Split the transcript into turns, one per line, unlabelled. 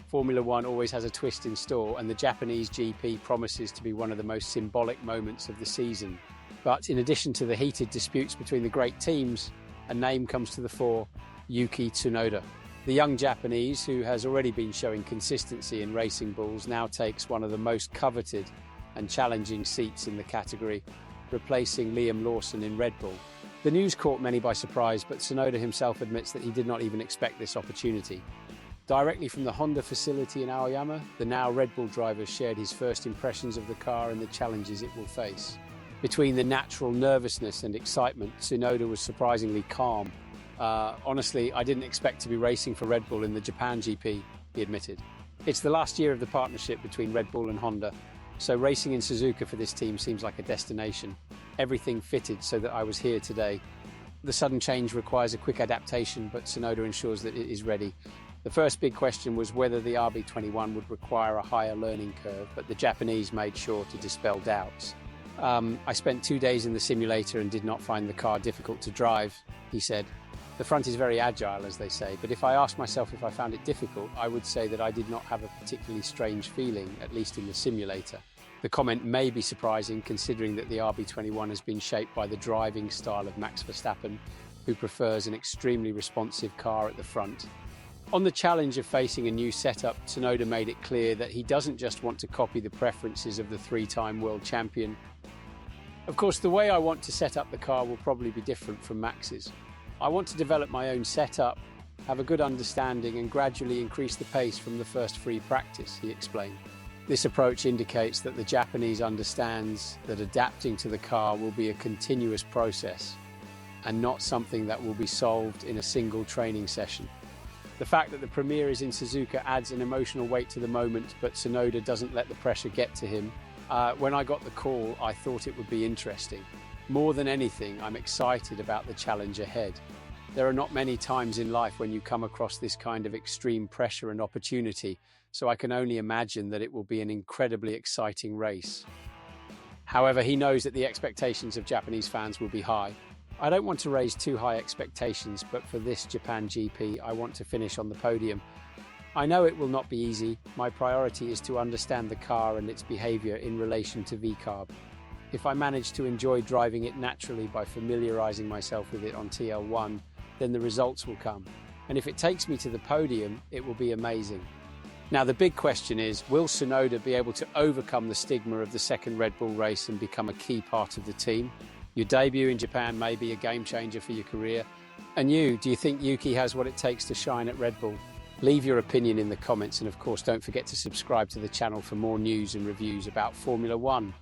Formula One always has a twist in store, and the Japanese GP promises to be one of the most symbolic moments of the season. But in addition to the heated disputes between the great teams, a name comes to the fore: Yuki Tsunoda. The young Japanese, who has already been showing consistency in racing bulls, now takes one of the most coveted and challenging seats in the category, replacing Liam Lawson in Red Bull. The news caught many by surprise, but Tsunoda himself admits that he did not even expect this opportunity. Directly from the Honda facility in Aoyama, the now Red Bull driver shared his first impressions of the car and the challenges it will face. Between the natural nervousness and excitement, Tsunoda was surprisingly calm. Honestly, I didn't expect to be racing for Red Bull in the Japan GP, he admitted. It's the last year of the partnership between Red Bull and Honda, so racing in Suzuka for this team seems like a destination. Everything fitted so that I was here today. The sudden change requires a quick adaptation, but Tsunoda ensures that it is ready. The first big question was whether the RB21 would require a higher learning curve, but the Japanese made sure to dispel doubts. I spent 2 days in the simulator and did not find the car difficult to drive, he said. The front is very agile, as they say, but if I asked myself if I found it difficult, I would say that I did not have a particularly strange feeling, at least in the simulator. The comment may be surprising, considering that the RB21 has been shaped by the driving style of Max Verstappen, who prefers an extremely responsive car at the front. On the challenge of facing a new setup, Tsunoda made it clear that he doesn't just want to copy the preferences of the three-time world champion. Of course, the way I want to set up the car will probably be different from Max's. I want to develop my own setup, have a good understanding, and gradually increase the pace from the first free practice, he explained. This approach indicates that the Japanese understands that adapting to the car will be a continuous process and not something that will be solved in a single training session. The fact that the premiere is in Suzuka adds an emotional weight to the moment, but Tsunoda doesn't let the pressure get to him. When I got the call, I thought it would be interesting. More than anything, I'm excited about the challenge ahead. There are not many times in life when you come across this kind of extreme pressure and opportunity, so I can only imagine that it will be an incredibly exciting race. However, he knows that the expectations of Japanese fans will be high. I don't want to raise too high expectations, but for this Japan GP, I want to finish on the podium. I know it will not be easy. My priority is to understand the car and its behavior in relation to VCARB. If I manage to enjoy driving it naturally by familiarizing myself with it on TL1, then the results will come. And if it takes me to the podium, it will be amazing. Now, the big question is, will Tsunoda be able to overcome the stigma of the second Red Bull race and become a key part of the team? Your debut in Japan may be a game changer for your career. And do you think Yuki has what it takes to shine at Red Bull? Leave your opinion in the comments, and of course don't forget to subscribe to the channel for more news and reviews about Formula One.